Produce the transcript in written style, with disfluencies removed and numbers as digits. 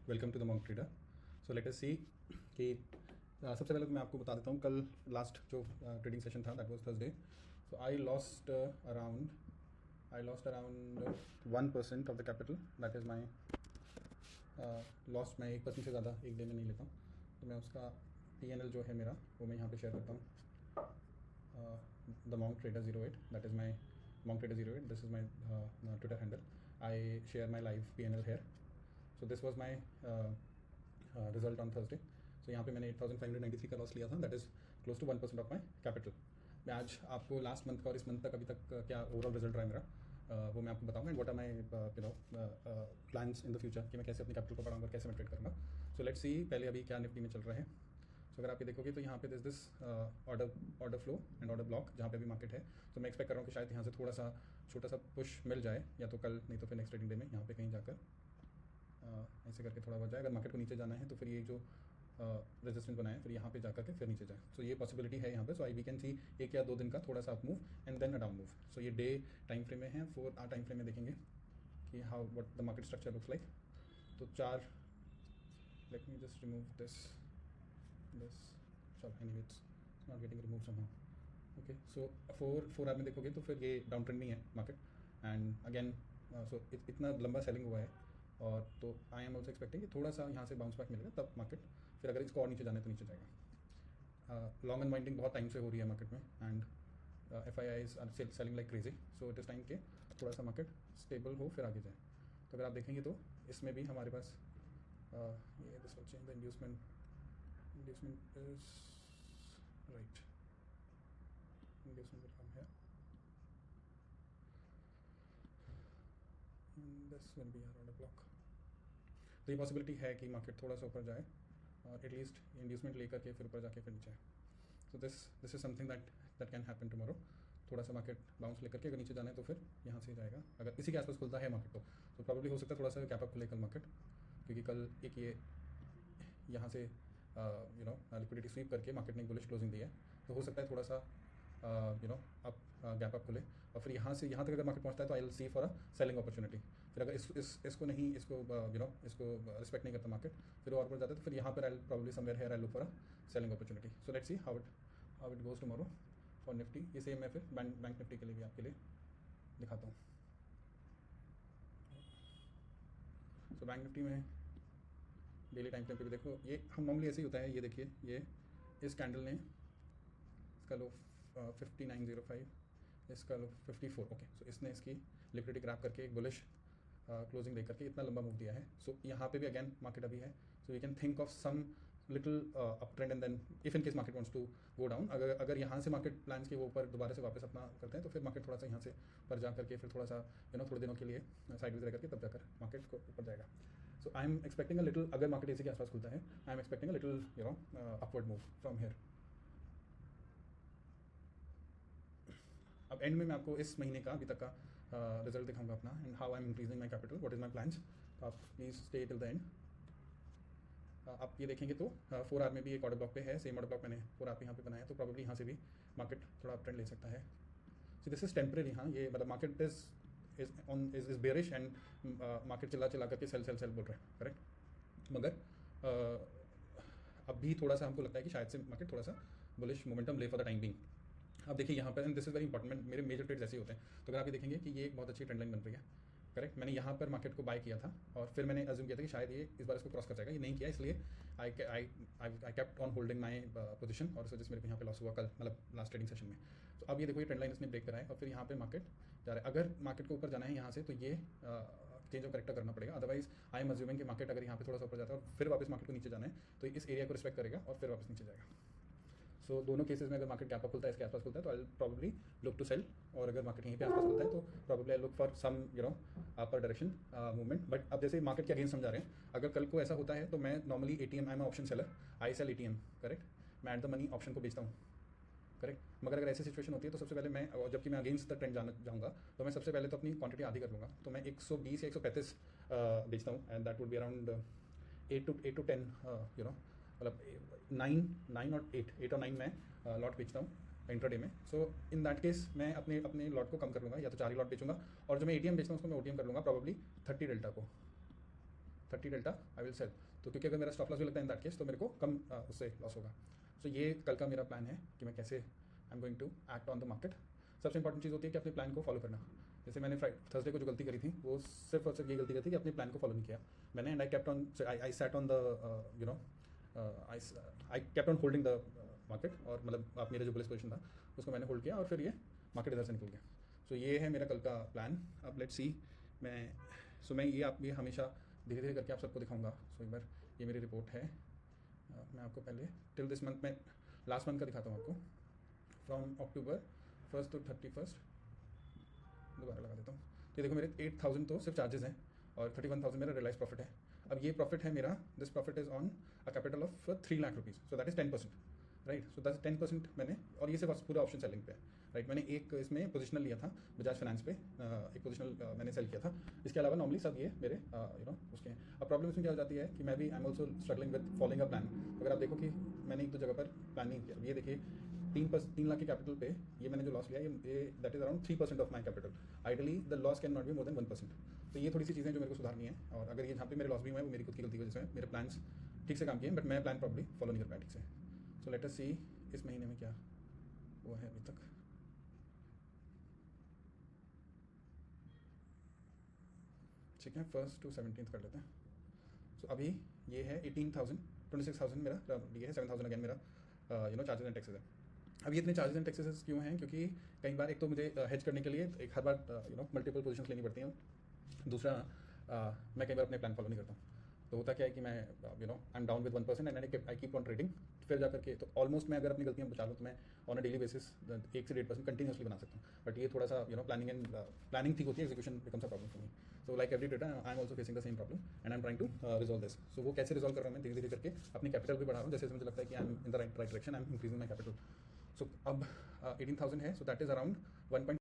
Welcome to the monk trader. So let us see कि सबसे पहले तो मैं आपको बता देता हूँ कल लास्ट जो ट्रेडिंग सेशन था that was Thursday. So I lost around 1% of the capital. That is my loss. मैं 1% से ज़्यादा एक डे में नहीं लेता हूँ, तो मैं उसका P&L जो है मेरा वो मैं यहाँ पे शेयर करता हूँ। The monk trader 08, that is my monk trader 08, this is my Twitter handle. I share my live P&L here. So this was my result on Thursday. So यहाँ पे मैंने 8593 का लॉस लिया था, that is close to 1% of my capital. मैं आज आपको last month का और इस मंथ तक अभी तक क्या ओवरऑल रिजल्ट रहा है मेरा वो मैं आपको बताऊंगा, and what are my plans in the future कि मैं कैसे अपने कैपिटल को बढ़ाऊंगा, कैसे मैं ट्रेड करूँगा। सो लेट्स सी पहले अभी क्या निफ्टी में चल रहा है। सो अगर आप ये देखोगे तो यहाँ पे this order flow and order block जहाँ पे भी मार्केट है। तो मैं एक्सपेक्ट कर रहा हूँ कि शायद यहाँ से थोड़ा सा छोटा सा पुश मिल जाए, या तो कल नहीं तो फिर नेक्स्ट ट्रेडिंग डे में यहाँ पे कहीं जाकर ऐसे करके थोड़ा बहुत जाए। अगर मार्केट को नीचे जाना है तो फिर ये जो रेजिस्टेंस बनाए फिर यहाँ पे जाकर के फिर नीचे जाए। सो ये पॉसिबिलिटी है यहाँ पे। सो वी कैन सी 1 या 2 दिन का थोड़ा सा up move and then a down move. So ये डे टाइम फ्रेम में है। 4 आवर टाइम फ्रेम में देखेंगे कि how what the market structure looks like. तो 4, let me just remove this चलो anyway it's not getting remove somehow. Okay, so 4 hour में देखोगे तो फिर ये डाउन ट्रेंड में है मार्केट, एंड अगेन सो इतना लंबा सेलिंग हुआ है। और तो आई एम ऑल्सो एक्सपेक्टिंग कि थोड़ा सा यहाँ से बाउंस बैक मिलेगा तब मार्केट फिर अगर इसको और नीचे जाने तो नीचे जाएगा। लॉन्ग अनवाइंडिंग बहुत टाइम से हो रही है मार्केट में, and FIIs are selling like crazy. So it is time के थोड़ा सा मार्केट स्टेबल हो फिर आगे जाए। तो अगर आप देखेंगे तो इसमें भी हमारे पास ये this will change the inducement is right, inducement will come here and this will be our order block. तो ये पॉसिबिलिटी है कि मार्केट थोड़ा सा ऊपर जाए और एटलीस्ट इंड्यूसमेंट लेकर के फिर ऊपर जाके फिर नीचे। So this is something that can happen tomorrow. थोड़ा सा मार्केट बाउंस लेकर के अगर नीचे जाना है तो फिर यहाँ से जाएगा। अगर इसी के आसपास खुलता है मार्केट तो प्रॉब्लली हो सकता है थोड़ा सा गैप अप खुले कल मार्केट, क्योंकि कल एक ये यहाँ से लिक्विडिटी स्वीप करके मार्केट ने बुलिश क्लोजिंग दी है। तो हो सकता है थोड़ा सा अप गैप अप खुले और फिर यहाँ से यहाँ तक अगर मार्केट पहुँचता है तो I will see for a selling opportunity. फिर अगर इसको नहीं इसको रिस्पेक्ट नहीं करता मार्केट फिर और ऊपर जाता है तो फिर यहाँ पर I probably somewhere here I look for a selling opportunity. So let's see how it goes tomorrow for Nifty. ये सेम मैं फिर बैंक निफ्टी के लिए भी आपके लिए दिखाता हूँ। सो बैंक निफ्टी में डेली टाइम फ्रेम पे भी देखो, ये हम नॉर्मली ऐसे ही होता है। ये देखिए, ये इस कैंडल ने इसका लो 5905, इसका लो 54। ओके, सो इसने इसकी लिक्विडिटी ग्रैब करके एक बुलिश क्लोजिंग दे करके इतना लंबा मूव दिया है। सो यहाँ पे भी अगेन मार्केट अभी है। So we can think of some little up trend and then if in case market wants to go down, अगर यहाँ से मार्केट प्लान्स के वो ऊपर दोबारा से वापस अपना करते हैं तो फिर मार्केट थोड़ा सा यहाँ से ऊपर जा करके फिर थोड़ा सा थोड़े दिनों के लिए साइडवेज रह करके तब जाकर मार्केट को ऊपर जाएगा। So I am expecting a little, अगर मार्केट इसी के आसपास खुलता है I am expecting a little upward move from here. अब एंड में मैं आपको इस महीने का अभी तक का रिजल्ट दिखाऊंगा अपना, and how I am increasing my capital, what is my plans. तो आप please stay till the end. आप ये देखेंगे तो 4 आवर में भी एक ऑर्डर ब्लॉक पे है। सेम ऑर्डर ब्लॉक मैंने 4 आवर पे यहाँ पे बनाया, तो प्रॉब्लली यहाँ से भी मार्केट थोड़ा अप ट्रेंड ले सकता है। So this is temporary. हाँ, ये मतलब market is bearish and market चिल्ला करके सेल बोल रहे हैं, करेक्ट। मगर अभी थोड़ा सा हमको लगता है कि शायद से मार्केट थोड़ा सा बुलिश मोमेंटम ले फॉर द टाइम बिंग। अब देखिए यहाँ पर, and this is very important, मेरे मेजर ट्रेड्स ऐसे ही होते हैं। तो अगर आप ये देखेंगे कि ये एक बहुत अच्छी ट्रेंड लाइन बन रही है, करेक्ट। मैंने यहाँ पर मार्केट को बाय किया था और फिर मैंने अज्यूम किया था कि शायद ये इस बार इसको क्रॉस कर जाएगा, ये नहीं किया, इसलिए I kept on holding my position और इस वजह से मेरे को यहाँ पे लॉस हुआ कल, मतलब लास्ट ट्रेडिंग सेशन में। तो अब ये देखो, ये ट्रेंड लाइन इसने ब्रेक करा है और फिर यहाँ पे मार्केट जा रहा है। अगर मार्केट को ऊपर जाना है यहाँ से तो ये चेंज ऑफ करेक्टर करना पड़ेगा, अदरवाइज आई एम अज्यूमिंग कि मार्केट अगर यहाँ पे थोड़ा सा ऊपर जाता है और फिर वापस मार्केट को नीचे जाना है तो इस एरिया को रिस्पेक्ट करेगा और फिर वापस नीचे जाएगा। सो दोनों केसेस में अगर मार्केट गैप अप खुलता है इसके आसपास खुलता है तो I probably look to sell, और अगर मार्केट यहीं पे आसपास खुलता है तो probably I look for some upper direction movement. But अब जैसे मार्केट के अगेंस्ट समझा रहे हैं, अगर कल को ऐसा होता है तो मैं normally ATM, I am option seller, I sell ATM, correct. मैं एट द मनी ऑप्शन को बेचता हूँ, करेक्ट। मगर अगर ऐसी सिचुएशन होती है तो सबसे पहले मैं, जबकि मैं अगेंस्ट द ट्रेंड जाऊँगा, तो मैं सबसे पहले तो अपनी क्वांटिटी आधी कर लूँगा। तो मैं 120 या 135 बेचता हूँ, and that would be around 8 to 10 मतलब 9 और 8 मैं लॉट बेचता हूँ इंट्राडे में। सो इन दैट केस मैं अपने लॉट को कम कर लूँगा, या तो 4 ही लॉट बेचूंगा, और जो मैं ATM बेचता हूँ उसको मैं OTM कर लूँगा प्रॉब्ली 30 डेल्टा को, 30 डेल्टा आई विल सेल। तो क्योंकि अगर मेरा स्टॉप लॉस भी लगता है इन दैट केस तो मेरे को कम उससे लॉस होगा। सो ये कल का मेरा प्लान है कि मैं कैसे I am going to act on the market. सबसे इंपॉर्टेंट चीज़ होती है कि अपने प्लान को फॉलो करना। जैसे मैंने थर्सडे को जो गलती करी थी वो सिर्फ और सिर्फ ये गलती करी थी कि अपने प्लान को फॉलो नहीं किया मैंने, and I kept on I set on the you know I kept on holding the market, और मतलब आप मेरा जो बुलिश पोजीशन था उसको मैंने होल्ड किया और फिर ये मार्केट इधर से निकल गया। सो ये है मेरा कल का प्लान। अब लेट्स सी मैं ये हमेशा धीरे धीरे करके आप सबको दिखाऊंगा। सो एक बार ये मेरी रिपोर्ट है। मैं आपको पहले टिल दिस मंथ में लास्ट मंथ का दिखाता हूँ आपको, फ्रॉम अक्टूबर 1 to 31। दोबारा लगा देता हूँ। तो देखो मेरे 8,000 तो सिर्फ चार्जेस हैं और 31,000 मेरा रियलाइज प्रॉफिट है। अब ये प्रॉफिट है मेरा, this profit is on a capital of 3 lakh rupees, so that is 10%, right. So that 10% मैंने, और ये सिर्फ पूरा ऑप्शन सेलिंग पे है, राइट। मैंने एक इसमें पोजिशनल लिया था बजाज फाइनेंस पे, एक पोजिशनल मैंने सेल किया था। इसके अलावा नॉर्मली सब ये मेरे उसके हैं। अब प्रॉब्लम इसमें क्या हो जाती है कि मैं भी आई am also struggling with following a plan. अगर आप देखो कि मैंने एक दो जगह पर प्लान नहीं किया, ये देखिए 3 लाख के कैपिटल पे ये मैंने जो लॉस लिया ये that is around 3% of my capital. Ideally the loss can not be more than 1%। तो ये थोड़ी सी चीज़ें जो मेरे को सुधारनी है, और अगर ये जहाँ पे मेरे लॉस भी हुए हैं वो मेरी खुद की गलती की वजह से मेरे प्लान्स ठीक से काम किए हैं, बट मैं प्लान प्रॉब्ली फॉलो नहीं कर पाया ठीक से। सो लेट अस सी इस महीने में क्या हुआ है अभी तक। ठीक है, 1st to 17th कर लेते हैं। सो अभी ये है 18,000, 26,000 मेरा, ये है 7,000 अगेन मेरा चार्जेस एंड टैक्सेस है। अब ये इतने चार्जेस एंड टैक्सेस क्यों हैं? क्योंकि कई बार एक तो मुझे हेज करने के लिए एक हर बार मल्टीपल पोजीशंस लेनी पड़ती हैं। दूसरा मैं कई बार अपने प्लान फॉलो नहीं करता हूँ। तो होता क्या है कि मैं I am down with 1% and I keep on trading. फिर जाकर के तो ऑलमोस्ट मैं अगर अपनी गलतियाँ बचा लूँ तो मैं ऑन अ डेली बेसिस 1 से 1.5% कंटिन्यूसली बना सकता हूँ। बट ये थोड़ा सा प्लानिंग ठीक होती है, execution becomes a problem for me. So like every trader I am also facing the same problem and I am trying to resolve this. So वो कैसे रिजॉल्व कर रहा हूँ मैं धीरे धीरे करके, अपनी कैपिटल भी बढ़ा रहा हूँ जैसे मुझे लगता है कि I am in the right direction, I am increasing my capital. So अब 18,000 है, सो दैट इज अराउंड 1.